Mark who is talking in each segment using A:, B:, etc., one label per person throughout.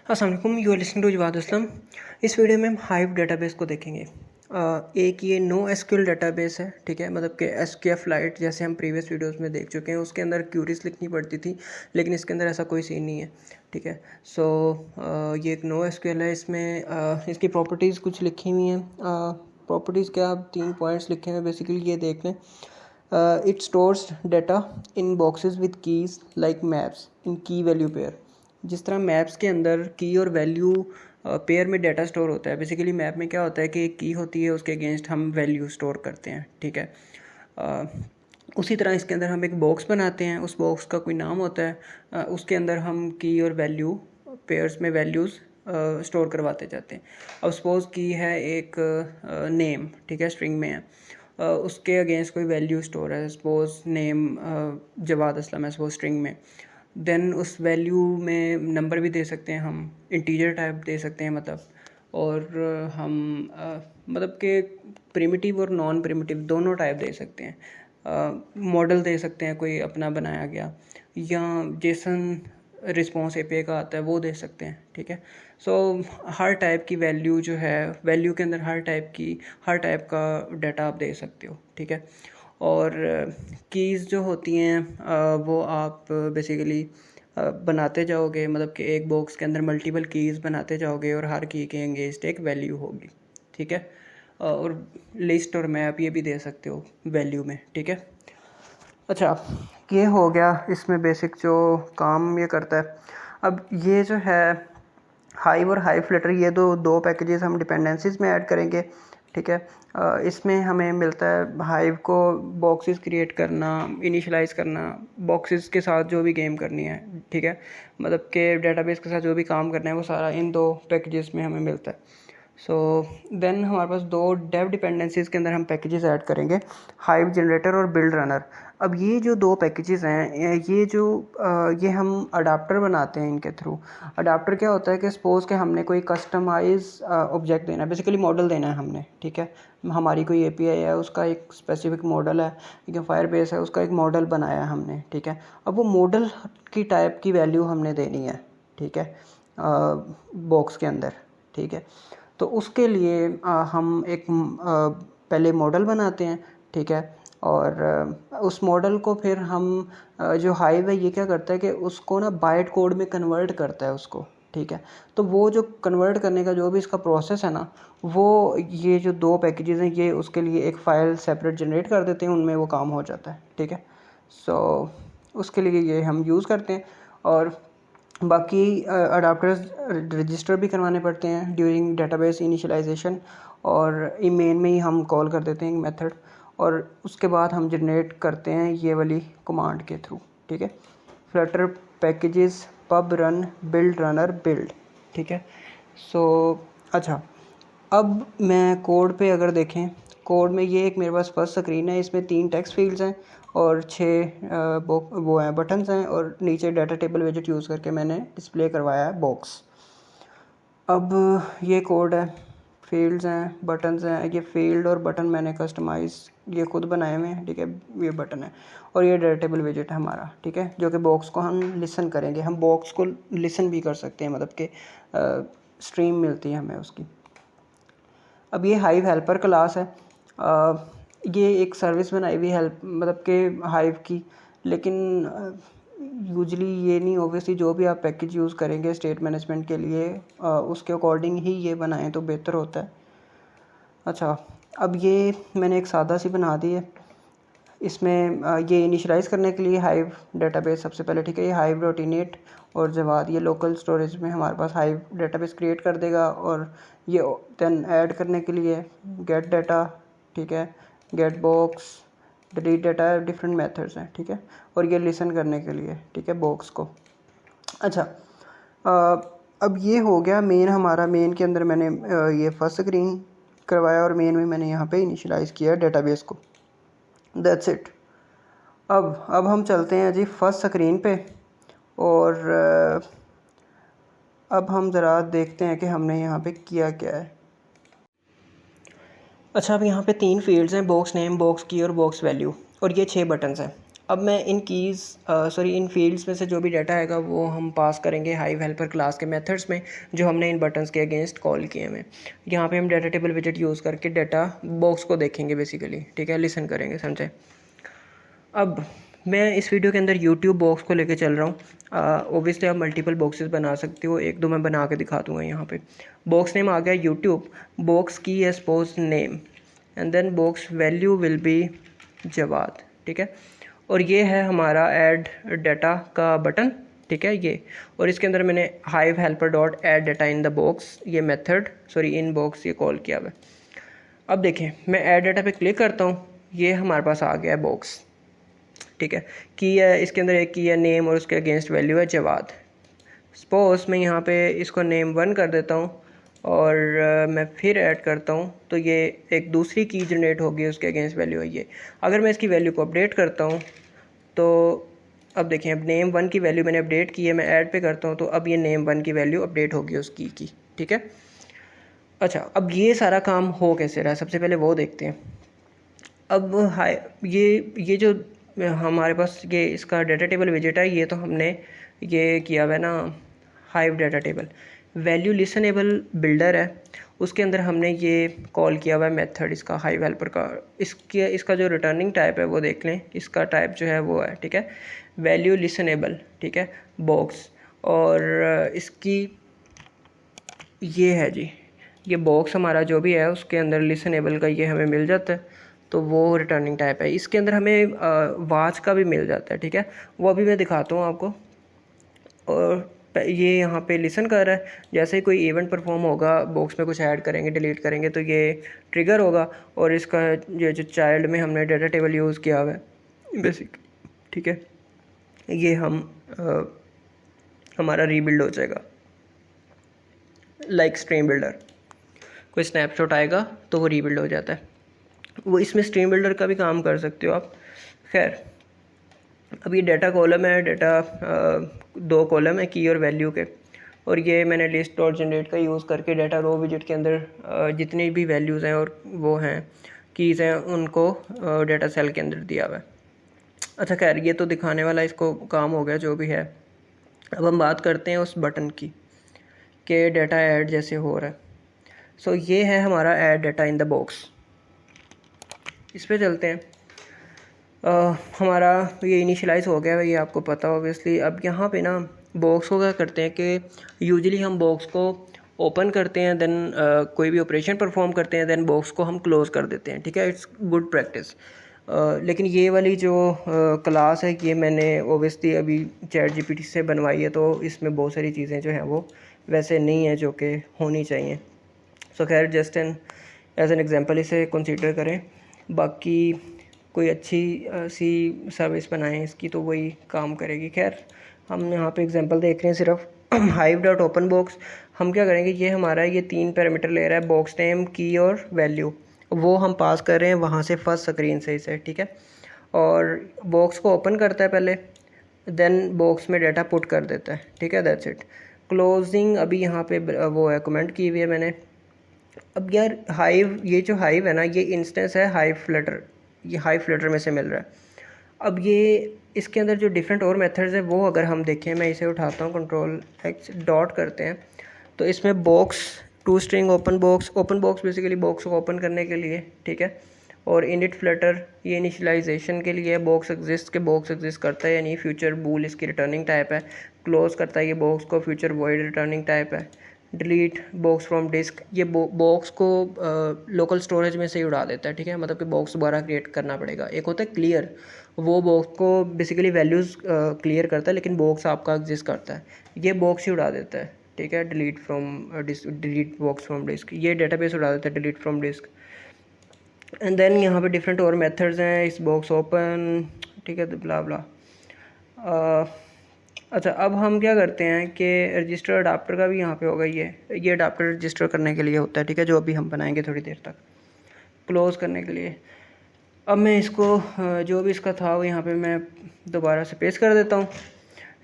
A: अस्सलाम वालेकुम, you are listening to Jawad Aslam. इस वीडियो में हम हाइव डेटाबेस को देखेंगे। एक ये नो एसक्यूएल डेटाबेस है, ठीक है। मतलब कि एसक्यूएफ लाइट जैसे हम प्रीवियस वीडियोस में देख चुके हैं, उसके अंदर क्यूरीज लिखनी पड़ती थी, लेकिन इसके अंदर ऐसा कोई सीन नहीं है, ठीक है। सो ये एक नो एसक्यूएल है। इसमें इसकी प्रॉपर्टीज़ कुछ लिखी हुई हैं। प्रॉपर्टीज़ क्या, आप 3 पॉइंट्स लिखे हैं बेसिकली, ये देख लें। It stores data in boxes with keys like maps in key value pair. जिस तरह मैप्स के अंदर की और वैल्यू पेयर में डाटा स्टोर होता है, बेसिकली मैप में क्या होता है कि एक की होती है, उसके अगेंस्ट हम वैल्यू स्टोर करते हैं, ठीक है। उसी तरह इसके अंदर हम एक बॉक्स बनाते हैं, उस बॉक्स का कोई नाम होता है, उसके अंदर हम की और वैल्यू पेयर्स में वैल्यूज़ स्टोर करवाते जाते हैं। अब सपोज़ की है एक नेम, ठीक है, स्ट्रिंग में है, उसके अगेंस्ट कोई वैल्यू स्टोर है, सपोज़ नेम जवाद असलम है सपोज स्ट्रिंग में। देन उस वैल्यू में नंबर भी दे सकते हैं, हम इंटीजर टाइप दे सकते हैं मतलब, और हम मतलब के प्रिमिटिव और नॉन प्रिमिटिव दोनों टाइप दे सकते हैं। मॉडल दे सकते हैं कोई अपना बनाया गया, या जेसन रिस्पॉन्स एपीआई का आता है वो दे सकते हैं, ठीक है। सो हर टाइप की वैल्यू जो है, वैल्यू के अंदर हर टाइप का डाटा आप दे सकते हो, ठीक है। और कीज़ जो होती हैं वो आप बेसिकली बनाते जाओगे, मतलब कि एक बॉक्स के अंदर मल्टीपल कीज़ बनाते जाओगे और हर की के अगेंस्ट एक वैल्यू होगी, ठीक है। और लिस्ट और मैप ये भी दे सकते हो वैल्यू में, ठीक है। अच्छा, ये हो गया इसमें बेसिक जो काम ये करता है। अब ये जो है हाइव और हाइव फ्लटर, ये दो पैकेजेस हम डिपेंडेंसीज में ऐड करेंगे, ठीक है। इसमें हमें मिलता है हाइव को बॉक्सेस क्रिएट करना, इनिशियलाइज़ करना, बॉक्सेस के साथ जो भी गेम करनी है, ठीक है। मतलब कि डेटाबेस के साथ जो भी काम करना है वो सारा इन दो पैकेजेस में हमें मिलता है। सो देन हमारे पास दो डेव डिपेंडेंसीज़ के अंदर हम पैकेजेस ऐड करेंगे, हाइव जनरेटर और बिल्ड रनर। अब ये जो दो पैकेजेस हैं, ये हम अडाप्टर बनाते हैं इनके थ्रू। अडाप्टर क्या होता है कि सपोज़ कि हमने कोई कस्टमाइज ऑब्जेक्ट देना है, बेसिकली मॉडल देना है हमने, ठीक है। हमारी कोई एपीआई है, उसका एक स्पेसिफिक मॉडल है, या फायरबेस है, उसका एक मॉडल बनाया है हमने, ठीक है। अब वो मॉडल की टाइप की वैल्यू हमने देनी है, ठीक है, बॉक्स के अंदर, ठीक है। तो उसके लिए हम एक पहले मॉडल बनाते हैं, ठीक है। और उस मॉडल को फिर हम जो हाइव है ये क्या करता है कि उसको ना बाइट कोड में कन्वर्ट करता है उसको, ठीक है। तो वो जो कन्वर्ट करने का जो भी इसका प्रोसेस है ना, वो ये जो दो पैकेजेस हैं ये उसके लिए एक फ़ाइल सेपरेट जनरेट कर देते हैं, उनमें वो काम हो जाता है, ठीक है। सो उसके लिए ये हम यूज़ करते हैं। और बाकी अडाप्टर्स रजिस्टर भी करवाने पड़ते हैं ड्यूरिंग डेटाबेस इनिशियलाइजेशन, और मेन में ही हम कॉल कर देते हैं मेथड, और उसके बाद हम जनरेट करते हैं ये वाली कमांड के थ्रू, ठीक है। Flutter packages pub run build runner build, ठीक है। सो अच्छा, अब मैं कोड पे अगर देखें, कोड में ये एक मेरे पास फर्स्ट स्क्रीन है, इसमें 3 टेक्स्ट फील्ड्स हैं और 6 वो हैं बटन्स हैं, और नीचे डाटा टेबल विजेट यूज़ करके मैंने डिस्प्ले करवाया है बॉक्स। अब ये कोड है, फील्ड्स हैं, बटन्स हैं। ये फील्ड और बटन मैंने कस्टमाइज़ ये खुद बनाए हुए हैं, ठीक है। ये बटन है और ये डाटा टेबल विजेट है हमारा, ठीक है, जो कि बॉक्स को हम लिसन करेंगे। हम बॉक्स को लिसन भी कर सकते हैं, मतलब कि स्ट्रीम मिलती है हमें उसकी। अब ये हाइव हेल्पर क्लास है, ये एक सर्विस बनाई हुई हेल्प मतलब के हाइव की, लेकिन यूजली ये नहीं, ओबियसली जो भी आप पैकेज यूज़ करेंगे स्टेट मैनेजमेंट के लिए उसके अकॉर्डिंग ही ये बनाएं तो बेहतर होता है। अच्छा, अब ये मैंने एक सादा सी बना दी है। इसमें ये इनिशियलाइज़ करने के लिए हाइव डेटाबेस सबसे पहले, ठीक है। ये हाइव डॉट इनिट और जवाद, ये लोकल स्टोरेज में हमारे पास हाइव डेटाबेस क्रिएट कर देगा। और ये देन ऐड करने के लिए गेट डाटा, ठीक है, get box, delete data, different methods हैं, ठीक है। और ये लिसन करने के लिए, ठीक है, बॉक्स को। अच्छा, अब ये हो गया मेन हमारा। मेन के अंदर मैंने ये फर्स्ट स्क्रीन करवाया और मेन में मैंने यहाँ पे इनिशियलाइज़ किया डेटाबेस को। That's it. अब हम चलते हैं जी फर्स्ट स्क्रीन पे, और अब हम ज़रा देखते हैं कि हमने यहाँ पे किया क्या है। अच्छा, अब यहाँ पे 3 फील्ड्स हैं, बॉक्स नेम, बॉक्स की और बॉक्स वैल्यू, और ये 6 बटन्स हैं, अब मैं इन कीज़ इन फील्ड्स में से जो भी डाटा आएगा वो हम पास करेंगे हाइव हेल्पर क्लास के मेथड्स में, जो हमने इन बटन्स के अगेंस्ट कॉल किए हैं। यहाँ पे हम डाटा टेबल विजेट यूज़ करके डाटा बॉक्स को देखेंगे बेसिकली, ठीक है, लिसन करेंगे, समझे। अब मैं इस वीडियो के अंदर यूट्यूब बॉक्स को लेके चल रहा हूँ। ओबियसली आप मल्टीपल बॉक्सेस बना सकते हो, एक दो मैं बना के दिखा दूँगा। यहाँ पे बॉक्स नेम आ गया यूट्यूब, बॉक्स की है suppose name, and then box value will be Jawad, ठीक है। और ये है हमारा ऐड डाटा का बटन, ठीक है ये। और इसके अंदर मैंने hive helper dot add data in the box ये मेथड इन बॉक्स ये कॉल किया हुआ है। अब देखें मैं ऐड डाटा पे क्लिक करता हूँ, ये हमारे पास आ गया है बॉक्स, ठीक है। की है इसके अंदर एक की है नेम और उसके अगेंस्ट वैल्यू है जवाद। सपोज मैं यहाँ पे इसको नेम 1 कर देता हूँ और मैं फिर ऐड करता हूँ तो ये एक दूसरी की जनरेट होगी, उसके अगेंस्ट वैल्यू है ये। अगर मैं इसकी वैल्यू को अपडेट करता हूँ तो अब देखें, अब नेम 1 की वैल्यू मैंने अपडेट की है, मैं ऐड पे करता हूँ तो अब ये नेम 1 की वैल्यू अपडेट होगी उस की, ठीक है। अच्छा, अब ये सारा काम हो कैसे रहा है, सबसे पहले वो देखते हैं। अब ये जो हमारे पास ये इसका डाटा टेबल विजेट है, ये तो हमने ये किया हुआ है ना hive data table. Value listenable builder है, उसके अंदर हमने ये कॉल किया हुआ है मेथड इसका हाइव हेल्पर का। इसका जो रिटर्निंग टाइप है वो देख लें, इसका टाइप जो है वो है, ठीक है, वैल्यू लिसनेबल, ठीक है, बॉक्स। और इसकी ये है जी, ये बॉक्स हमारा जो भी है उसके अंदर लिसनेबल का ये हमें मिल जाता है, तो वो रिटर्निंग टाइप है। इसके अंदर हमें वाच का भी मिल जाता है, ठीक है, वो अभी मैं दिखाता हूँ आपको। और ये यहाँ पे लिसन कर रहा है, जैसे ही कोई इवेंट परफॉर्म होगा बॉक्स में कुछ ऐड करेंगे डिलीट करेंगे तो ये ट्रिगर होगा। और इसका ये जो चाइल्ड में हमने डाटा टेबल यूज़ किया हुआ है बेसिक, ठीक है, ये हमारा रीबिल्ड हो जाएगा लाइक स्ट्रीम बिल्डर। कोई स्नैपशॉट आएगा तो वो रीबिल्ड हो जाता है, वो इसमें स्ट्रीम बिल्डर का भी काम कर सकते हो आप। खैर, अब ये डाटा कॉलम है, डाटा 2 कॉलम है की और वैल्यू के, और ये मैंने लिस्ट डॉट जनरेट का यूज़ करके डाटा रो विजेट के अंदर जितनी भी वैल्यूज़ हैं और वो हैं कीज़ हैं उनको डाटा सेल के अंदर दिया हुआ है। अच्छा खैर, ये तो दिखाने वाला इसको काम हो गया जो भी है। अब हम बात करते हैं उस बटन की कि डाटा ऐड जैसे हो रहा है। सो ये है हमारा add data in the box, इस पे चलते हैं। हमारा ये इनिशियलाइज़ हो गया है, ये आपको पता ऑब्वियसली। अब यहाँ पे ना बॉक्स को क्या करते हैं कि यूजुअली हम बॉक्स को ओपन करते हैं, देन कोई भी ऑपरेशन परफॉर्म करते हैं, देन बॉक्स को हम क्लोज़ कर देते हैं, ठीक है, इट्स गुड प्रैक्टिस। लेकिन ये वाली जो क्लास है ये मैंने ओब्वियसली अभी चैट जीपीटी से बनवाई है, तो इसमें बहुत सारी चीज़ें जो हैं वो वैसे नहीं है जो कि होनी चाहिए। सो खैर, जस्ट एज एन एग्जांपल इसे कंसीडर करें। बाकी कोई अच्छी सी सर्विस बनाएं इसकी तो वही काम करेगी। खैर, हम यहाँ पे एग्जांपल देख रहे हैं सिर्फ हाइव डॉट ओपन बॉक्स। हम क्या करेंगे, ये हमारा ये 3 पैरामीटर ले रहा है, बॉक्स नेम, की और वैल्यू, वो हम पास कर रहे हैं वहाँ से फर्स्ट स्क्रीन से इसे, ठीक है। और बॉक्स को ओपन करता है पहले, देन बॉक्स में डाटा पुट कर देता है, ठीक है, दैट्स इट। क्लोजिंग अभी यहाँ पे वो है कमेंट की हुई है मैंने। अब यार हाइव, ये जो हाइव है ना, ये इंस्टेंस है हाइव फ्लटर, ये हाइव फ्लटर में से मिल रहा है। अब ये इसके अंदर जो डिफरेंट और मेथड्स हैं वो अगर हम देखें, मैं इसे उठाता हूँ, कंट्रोल एक्स डॉट करते हैं, तो इसमें box to string open box basically box को ओपन करने के लिए, ठीक है। और इनिट फ्लटर ये इनिशियलाइजेशन के लिए, बॉक्स एग्जिस्ट करता है यानी फ्यूचर बूल इसकी रिटर्निंग टाइप है। क्लोज करता है ये बॉक्स को, फ्यूचर वॉइड रिटर्निंग टाइप है। डिलीट बॉक्स फ्रॉम डिस्क, ये बॉक्स को लोकल स्टोरेज में से ही उड़ा देता है, ठीक है, मतलब कि बॉक्स दोबारा क्रिएट करना पड़ेगा। एक होता है क्लियर, वो बॉक्स को बेसिकली वैल्यूज़ क्लियर करता है लेकिन बॉक्स आपका एग्जिस्ट करता है, ये बॉक्स ही उड़ा देता है, ठीक है। डिलीट बॉक्स फ्रॉम डिस्क, ये डेटाबेस उड़ा देता है, delete from disk. And then यहाँ पे डिफरेंट और मेथड्स हैं, इस बॉक्स ओपन, ठीक है, ब्ला ब्ला। अच्छा, अब हम क्या करते हैं कि रजिस्टर अडाप्टर का भी यहाँ पे होगा, ये अडाप्टर रजिस्टर करने के लिए होता है, ठीक है, जो अभी हम बनाएंगे थोड़ी देर तक क्लोज़ करने के लिए। अब मैं इसको जो भी इसका था वो यहाँ पे मैं दोबारा से पेस्ट कर देता हूँ।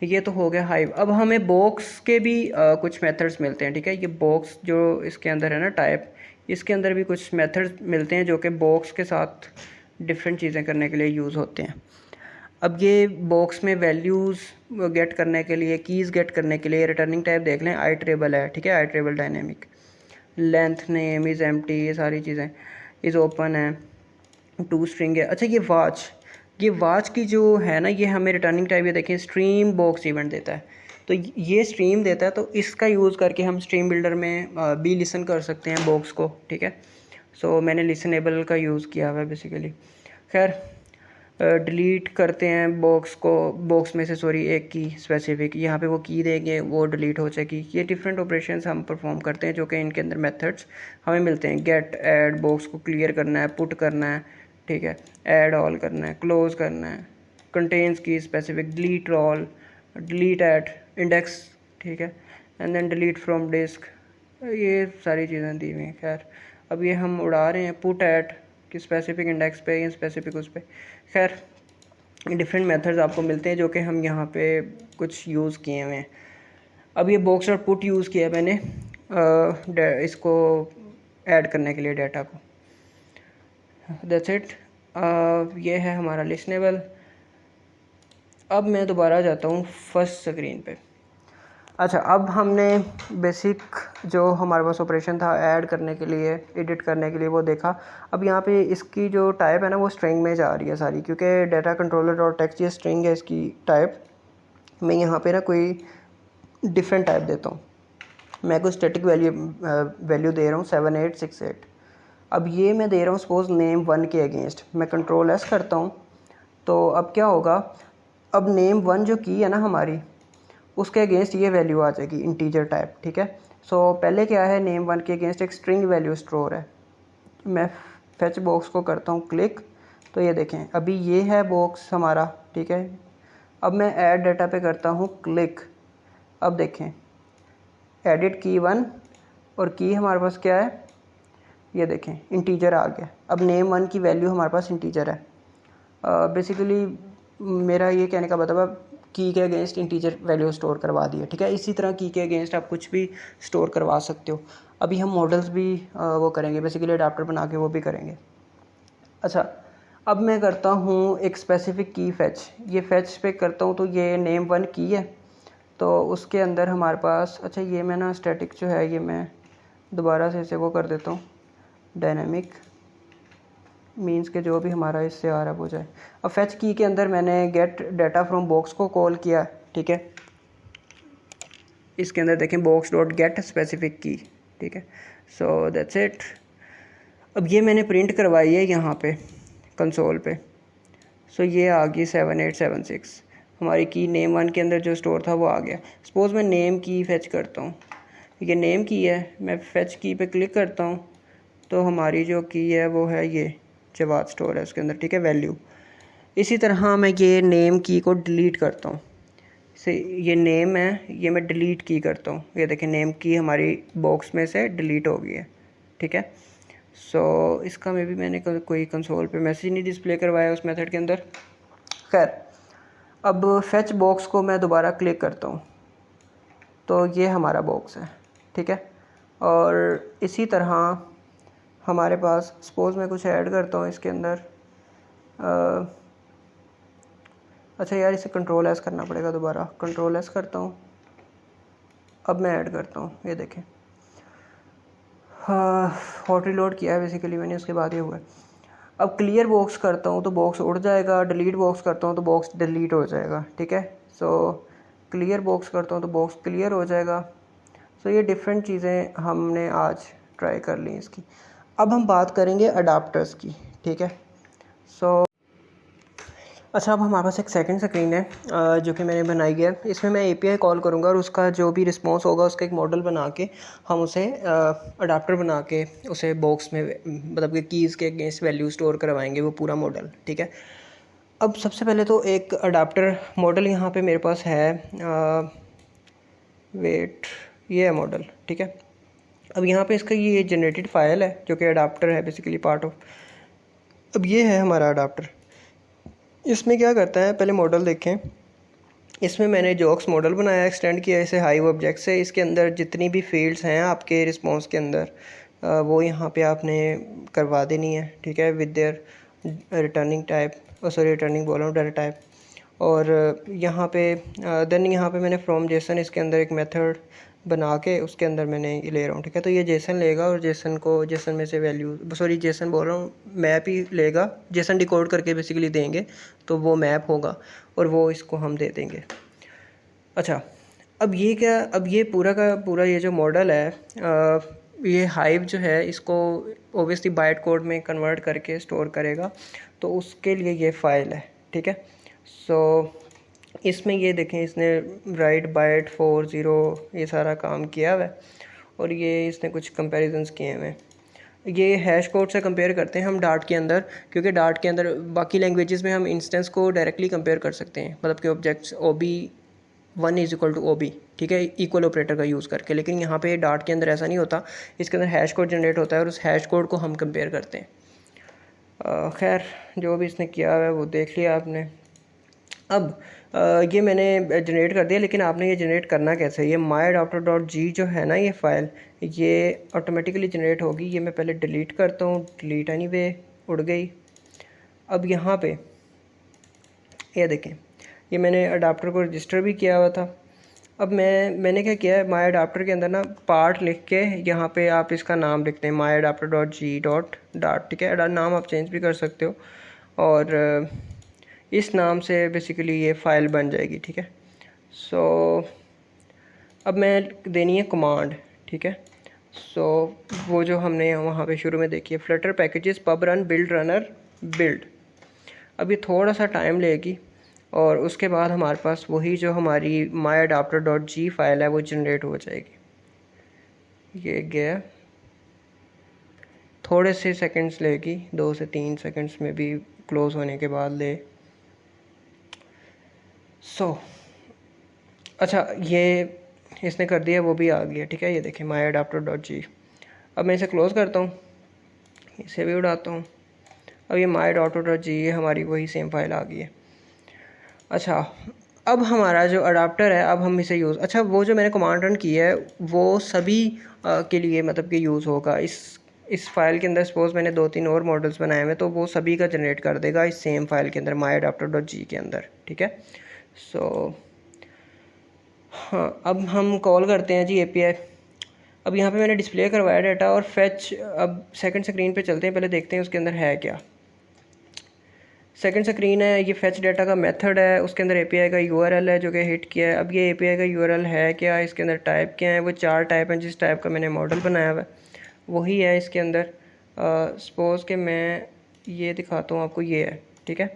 A: ये तो हो गया हाइव। अब हमें बॉक्स के भी कुछ मेथड्स मिलते हैं, ठीक है, ये बॉक्स जो इसके अंदर है ना टाइप, इसके अंदर भी कुछ मेथड्स मिलते हैं जो कि बॉक्स के साथ डिफरेंट चीज़ें करने के लिए यूज़ होते हैं। अब ये बॉक्स में वैल्यूज़ गेट करने के लिए, कीज़ गेट करने के लिए रिटर्निंग टाइप देख लें, आई ट्रेबल है, ठीक है, iterable dynamic, length name is empty, ये सारी चीज़ें, इज़ ओपन है, टू स्ट्रिंग है। अच्छा ये वाच की जो है ना, ये हमें रिटर्निंग टाइप, ये देखें स्ट्रीम बॉक्स इवेंट देता है, तो ये स्ट्रीम देता है, तो इसका यूज़ करके हम स्ट्रीम बिल्डर में भी लिसन कर सकते हैं बॉक्स को, ठीक है। सो मैंने लिसनेबल का यूज़ किया हुआ है बेसिकली। खैर डिलीट करते हैं बॉक्स को, बॉक्स में से सॉरी एक की स्पेसिफिक, यहाँ पे वो की देंगे, वो डिलीट हो जाएगी। ये डिफरेंट ऑपरेशंस हम परफॉर्म करते हैं जो कि इनके अंदर मेथड्स हमें मिलते हैं। गेट, ऐड, बॉक्स को क्लियर करना है, पुट करना है, ठीक है, ऐड ऑल करना है, क्लोज करना है, कंटेन्स की specific, delete all, delete at index, ठीक है, and then delete from disk, ये सारी चीज़ें दी हुई हैं। खैर अब ये हम उड़ा रहे हैं पुट एट कि स्पेसिफिक इंडेक्स पे या स्पेसिफिक उस पर। खैर डिफरेंट मेथड्स आपको मिलते हैं जो कि हम यहाँ पे कुछ यूज़ किए हुए हैं। अब ये बॉक्स और पुट यूज़ किया मैंने इसको ऐड करने के लिए डाटा को। That's it. ये है हमारा लिसनेबल। अब मैं दोबारा जाता हूँ फर्स्ट स्क्रीन पे। अच्छा, अब हमने बेसिक जो हमारे पास ऑपरेशन था ऐड करने के लिए, एडिट करने के लिए, वो देखा। अब यहाँ पे इसकी जो टाइप है ना वो स्ट्रिंग में जा रही है सारी, क्योंकि डाटा कंट्रोलर डॉट टेक्स्ट ये स्ट्रिंग है इसकी टाइप। मैं यहाँ पे ना कोई डिफरेंट टाइप देता हूँ, मैं कोई स्टैटिक वैल्यू दे रहा हूँ 7868। अब ये मैं दे रहा हूँ सपोज नेम 1 के अगेंस्ट। मैं कंट्रोल एस करता हूँ तो अब क्या होगा, अब नेम 1 जो की है ना हमारी, उसके अगेंस्ट ये वैल्यू आ जाएगी इंटीजर टाइप, ठीक है। सो पहले क्या है, नेम 1 के अगेंस्ट एक स्ट्रिंग वैल्यू स्टोर है। मैं फेच बॉक्स को करता हूँ क्लिक, तो ये देखें अभी ये है बॉक्स हमारा, ठीक है। अब मैं ऐड डाटा पे करता हूँ क्लिक, अब देखें एडिट की 1 और की हमारे पास क्या है, ये देखें इंटीजर आ गया। अब नेम 1 की वैल्यू हमारे पास इंटीजर है। बेसिकली मेरा ये कहने का मतलब की के अगेंस्ट इंटीजर वैल्यू स्टोर करवा दी है, ठीक है। इसी तरह की के अगेंस्ट आप कुछ भी स्टोर करवा सकते हो। अभी हम मॉडल्स भी वो करेंगे, बेसिकली अडाप्टर बना के वो भी करेंगे। अच्छा, अब मैं करता हूँ एक स्पेसिफिक की फैच। ये फैच पे करता हूँ तो ये नेम 1 की है, तो उसके अंदर हमारे पास, अच्छा ये मैं ना स्टैटिक जो है ये मैं दोबारा से इसे वो कर देता हूँ डायनेमिक, मीन्स के जो भी हमारा इससे आ रहा है वो जाए। अब फैच की के अंदर मैंने गेट डाटा फ्रॉम बॉक्स को कॉल किया, ठीक है। इसके अंदर देखें बॉक्स डॉट गेट स्पेसिफिक की, ठीक है। So that's it. अब ये मैंने प्रिंट करवाई है यहाँ पे कंसोल पे। सो ये आ गई 7876, हमारी की नेम 1 के अंदर जो स्टोर था वो आ गया। सपोज़ मैं नेम की फैच करता हूँ, ये नेम की है, मैं फैच की पे क्लिक करता हूँ तो हमारी जो की है वो है ये जवाद स्टोर है उसके अंदर, ठीक है, वैल्यू। इसी तरह मैं ये नेम की को डिलीट करता हूँ, से ये नेम है, ये मैं डिलीट की करता हूँ, ये देखें नेम की हमारी बॉक्स में से डिलीट हो गई है, ठीक है। सो इसका में भी मैंने कोई कंसोल पे मैसेज नहीं डिस्प्ले करवाया उस मेथड के अंदर। खैर अब फैच बॉक्स को मैं दोबारा क्लिक करता हूँ तो ये हमारा बॉक्स है, ठीक है। और इसी तरह हमारे पास सपोज़ मैं कुछ ऐड करता हूँ इसके अंदर, अच्छा यार इसे कंट्रोल एस करना पड़ेगा, दोबारा कंट्रोल एस करता हूँ। अब मैं ऐड करता हूँ, ये देखें हॉट रिलोड किया है बेसिकली मैंने, उसके बाद ये हुआ है। अब क्लियर बॉक्स करता हूँ तो बॉक्स उड़ जाएगा, डिलीट बॉक्स करता हूँ तो बॉक्स डिलीट हो जाएगा, ठीक है। सो क्लियर बॉक्स करता हूँ तो बॉक्स क्लियर हो जाएगा। सो ये डिफरेंट चीज़ें हमने आज ट्राई कर ली इसकी। अब हम बात करेंगे अडाप्टर्स की, ठीक है। सो अच्छा, अब हमारे पास एक सेकंड स्क्रीन है जो कि मैंने बनाई है। इसमें मैं एपीआई कॉल करूँगा और उसका जो भी रिस्पॉन्स होगा उसका एक मॉडल बना के हम उसे अडाप्टर बना के उसे बॉक्स में मतलब कि कीज़ के अगेंस्ट वैल्यू स्टोर करवाएंगे, वो पूरा मॉडल, ठीक है। अब सबसे पहले तो एक अडाप्टर मॉडल यहाँ पे मेरे पास है, वेट, ये है मॉडल, ठीक है। अब यहाँ पे इसका ये जनरेटेड फाइल है जो कि अडाप्टर है बेसिकली पार्ट ऑफ। अब ये है हमारा अडाप्टर। इसमें क्या करता है, पहले मॉडल देखें। इसमें मैंने जॉक्स मॉडल बनाया, एक्सटेंड किया इसे हाइव ऑब्जेक्ट से। इसके अंदर जितनी भी फील्ड्स हैं आपके रिस्पॉन्स के अंदर वो यहाँ पे आपने करवा देनी है, ठीक है, with their returning type, sorry returning बोल रहा हूँ, डाटा टाइप। और यहाँ पे देन यहाँ पे मैंने फ्रॉम जेसन इसके अंदर एक मेथड बना के उसके अंदर मैंने ये ले रहा हूँ, ठीक है। तो ये जेसन लेगा और जेसन में से वैल्यू, सॉरी जेसन बोल रहा हूँ, मैप ही लेगा, जेसन डिकोड करके बेसिकली देंगे तो वो मैप होगा और वो इसको हम दे देंगे। अच्छा, अब ये क्या, अब ये पूरा का पूरा ये जो मॉडल है ये हाइव जो है इसको ओबियसली बाइट कोड में कन्वर्ट करके स्टोर करेगा, तो उसके लिए ये फ़ाइल है, ठीक है। सो इसमें ये देखें, इसने राइट बाइट 40 ये सारा काम किया हुआ है और ये इसने कुछ कंपैरिजंस किए हुए हैं। ये हैश कोड से कंपेयर करते हैं हम डार्ट के अंदर, क्योंकि डार्ट के अंदर बाकी लैंग्वेजेस में हम इंस्टेंस को डायरेक्टली कंपेयर कर सकते हैं, मतलब कि objects OB1 is equal to OB, ठीक है, इक्वल ऑपरेटर का यूज़ करके। लेकिन यहाँ पे डार्ट के अंदर ऐसा नहीं होता, इसके अंदर हैश कोड जनरेट होता है और उस हैश कोड को हम कंपेयर करते हैं। खैर, जो भी इसने किया है वो देख लिया आपने। अब ये मैंने जनरेट कर दिया, लेकिन आपने ये जनरेट करना कैसे है? ये myadapter.g जो है ना, ये फ़ाइल ये ऑटोमेटिकली जनरेट होगी। ये मैं पहले डिलीट करता हूँ, डिलीट एनीवे, उड़ गई। अब यहाँ पे ये देखें, ये मैंने अडाप्टर को रजिस्टर भी किया हुआ था। अब मैंने क्या किया है, myadapter के अंदर ना पार्ट लिख के यहाँ पे आप इसका नाम लिखते हैं myadapter.g.dart, ठीक है। नाम आप चेंज भी कर सकते हो और इस नाम से बेसिकली ये फ़ाइल बन जाएगी, ठीक है। सो अब मैं देनी है कमांड, ठीक है। सो वो जो हमने वहाँ पे शुरू में देखी है, Flutter packages pub run build runner build. अब ये थोड़ा सा टाइम लेगी और उसके बाद हमारे पास वही जो हमारी myadapter.g फ़ाइल है वो जनरेट हो जाएगी। ये गया, थोड़े से सेकंड्स लेगी, 2 से 3 सेकंड्स में भी क्लोज़ होने के बाद ले। अच्छा, ये इसने कर दिया, वो भी आ गया, ठीक है। ये देखें myadapter.g। अब मैं इसे क्लोज़ करता हूँ, इसे भी उड़ाता हूँ। अब ये myadapter.g ये हमारी वही सेम फाइल आ गई है। अच्छा, अब हमारा जो अडाप्टर है, अब हम इसे यूज़, अच्छा वो जो मैंने कमांड रन की है वो सभी के लिए मतलब कि यूज़ होगा। इस फाइल के अंदर सपोज़ मैंने 2-3 और मॉडल्स बनाए हुए, तो वो सभी का जनरेट कर देगा इस सेम फाइल के अंदर myadapter.g के अंदर, ठीक है। सो हाँ, अब हम कॉल करते हैं जी API। अब यहाँ पे मैंने डिस्प्ले करवाया डाटा और फेच। अब सेकंड स्क्रीन पे चलते हैं, पहले देखते हैं उसके अंदर है क्या। सेकंड स्क्रीन है, ये फेच डाटा का मेथड है, उसके अंदर API का URL है जो कि हिट किया है। अब ये API का URL है क्या, इसके अंदर टाइप क्या है, वो 4 टाइप हैं जिस टाइप का मैंने मॉडल बनाया हुआ है वही है इसके अंदर। सपोज़ कि मैं ये दिखाता हूँ आपको, ये है, ठीक है।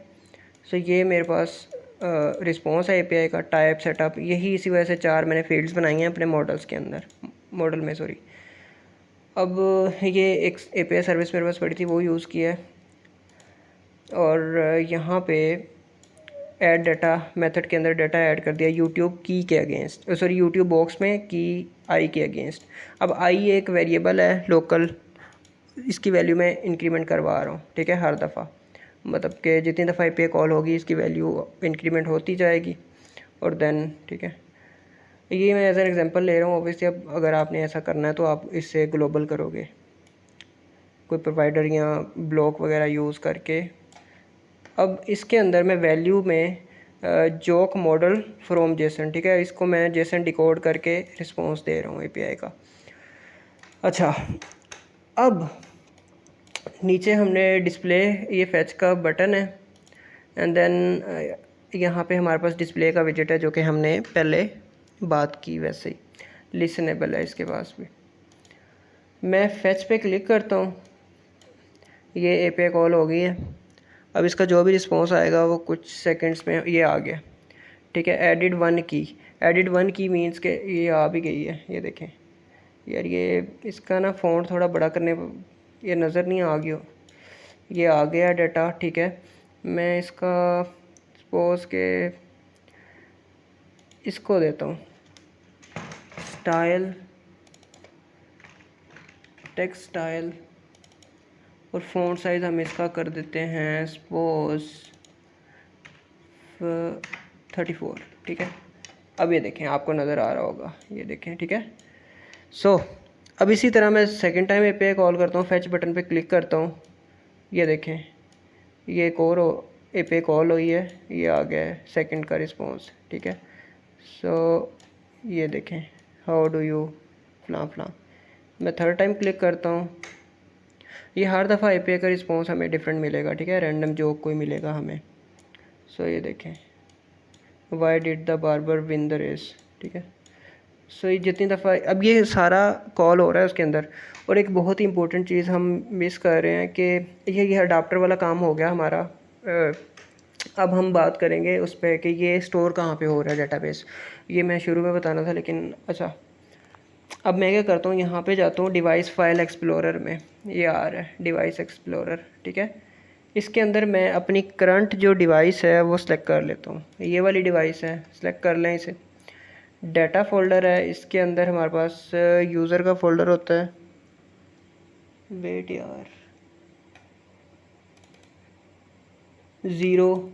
A: सो ये मेरे पास रिस्पॉन्स है API का, टाइप सेटअप, यही इसी वजह से 4 मैंने फील्ड्स बनाई हैं अपने मॉडल्स के अंदर, मॉडल में सॉरी। अब ये एक API सर्विस मेरे पास पड़ी थी, वो यूज़ किया है। और यहाँ पे ऐड डाटा मेथड के अंदर डाटा ऐड कर दिया यूट्यूब की के अगेंस्ट, सॉरी यूट्यूब बॉक्स में की आई के अगेंस्ट। अब आई एक वेरिएबल है लोकल, इसकी वैल्यू मैं इंक्रीमेंट करवा रहा हूँ, ठीक है, हर दफ़ा, मतलब कि जितनी दफ़ा API कॉल होगी इसकी वैल्यू इंक्रीमेंट होती जाएगी और देन, ठीक है। ये मैं एज एन एग्जांपल ले रहा हूँ। ऑब्वियसली अब अगर आपने ऐसा करना है तो आप इससे ग्लोबल करोगे, कोई प्रोवाइडर या ब्लॉक वगैरह यूज़ करके। अब इसके अंदर मैं वैल्यू में जोक मॉडल फ्रॉम जेसन, ठीक है, इसको मैं जेसन डिकोड करके रिस्पॉन्स दे रहा हूँ API का। अच्छा, अब नीचे हमने डिस्प्ले, ये फैच का बटन है एंड देन यहाँ पे हमारे पास डिस्प्ले का विजेट है जो कि हमने पहले बात की वैसे ही लिसनेबल है इसके पास भी। मैं फैच पे क्लिक करता हूँ, ये API कॉल हो गई है। अब इसका जो भी रिस्पॉन्स आएगा वो कुछ सेकंड्स में ये आ गया, ठीक है। एडिड वन की मीन्स के ये आ भी गई है। ये देखें यार, ये इसका ना फ़ॉन्ट थोड़ा बड़ा करने ये नज़र नहीं आ गया, ये आ गया डाटा, ठीक है। मैं इसका सपोज के इसको देता हूँ स्टाइल, टेक्स्ट स्टाइल, और फ़ॉन्ट साइज़ हम इसका कर देते हैं सपोज 34, ठीक है। अब ये देखें, आपको नज़र आ रहा होगा, ये देखें, ठीक है। सो अब इसी तरह मैं सेकंड टाइम API कॉल करता हूँ, फैच बटन पे क्लिक करता हूँ, ये देखें, ये एक और API कॉल हुई है, ये आ गया है सेकंड का रिस्पॉन्स, ठीक है। सो ये देखें, हाउ डू यू फलां। मैं थर्ड टाइम क्लिक करता हूँ, ये हर दफ़ा API का रिस्पॉन्स हमें डिफरेंट मिलेगा, ठीक है, रैंडम जोक कोई मिलेगा हमें। सो ये देखें, why did the barber win the race, ठीक है। सो ये जितनी दफ़ा अब ये सारा कॉल हो रहा है उसके अंदर। और एक बहुत ही इंपॉर्टेंट चीज़ हम मिस कर रहे हैं कि ये अडाप्टर वाला काम हो गया हमारा। अब हम बात करेंगे उस पर कि ये स्टोर कहाँ पे हो रहा है डेटाबेस। ये मैं शुरू में बताना था, लेकिन अच्छा, अब मैं क्या करता हूँ, यहाँ पे जाता हूँ डिवाइस फाइल एक्सप्लोरर में, ये आ रहा है डिवाइस एक्सप्लोरर, ठीक है। इसके अंदर मैं अपनी करंट जो डिवाइस है वो सिलेक्ट कर लेता हूँ, ये वाली डिवाइस है, सिलेक्ट कर लें इसे। डाटा फोल्डर है, इसके अंदर हमारे पास यूज़र का फोल्डर होता है। वेट यार, 0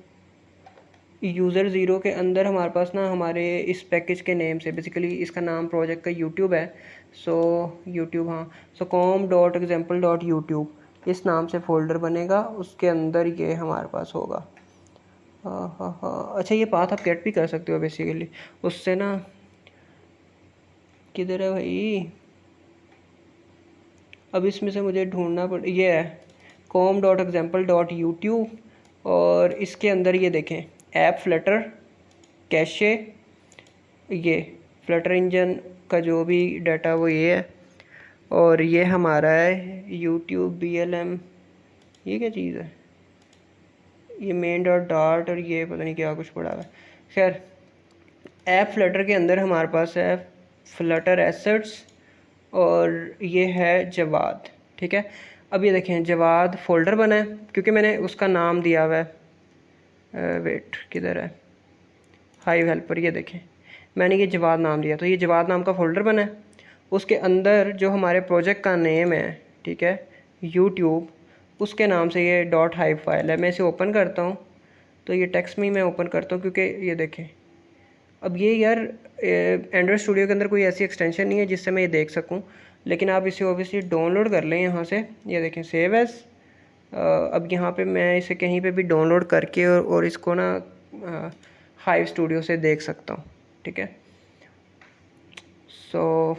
A: यूज़र 0 के अंदर हमारे पास ना हमारे इस पैकेज के नेम से, बेसिकली इसका नाम प्रोजेक्ट का यूट्यूब है। सो यूट्यूब, हाँ, सो com.example.youtube इस नाम से फ़ोल्डर बनेगा, उसके अंदर ये हमारे पास होगा। हाँ, अच्छा, ये पाथ आप गेट भी कर सकते हो बेसिकली उससे ना। किधर है भाई, अब इसमें से मुझे ढूंढना पड़, ये है com.example.youtube, और इसके अंदर ये देखें ऐप फ्लटर कैशे, ये फ्लटर इंजन का जो भी डाटा वो ये है, और ये हमारा है यूट्यूब BLM, ये क्या चीज़ है, ये मेन डॉट डार्ट, और ये पता नहीं क्या कुछ पड़ा है। खैर, ऐप फ्लटर के अंदर हमारे पास है फ्लटर एसेट्स, और ये है जवाद, ठीक है। अब ये देखें जवाद फ़ोल्डर बना है क्योंकि मैंने उसका नाम दिया हुआ है, वेट किधर है, हाइव हेल्पर, ये देखें मैंने ये जवाद नाम दिया, तो ये जवाद नाम का फ़ोल्डर बना है। उसके अंदर जो हमारे प्रोजेक्ट का नेम है, ठीक है, यूट्यूब, उसके नाम से ये .hive फाइल है। मैं इसे ओपन करता हूँ, तो ये टेक्स्ट में मैं ओपन करता हूँ क्योंकि ये देखें, अब ये यार एंड्रॉयड स्टूडियो के अंदर कोई ऐसी एक्सटेंशन नहीं है जिससे मैं ये देख सकूं, लेकिन आप इसे ऑब्वियसली डाउनलोड कर लें यहाँ से। ये देखें सेव एज, अब यहाँ पे मैं इसे कहीं पे भी डाउनलोड करके और इसको ना हाइव स्टूडियो से देख सकता हूँ, ठीक है। सो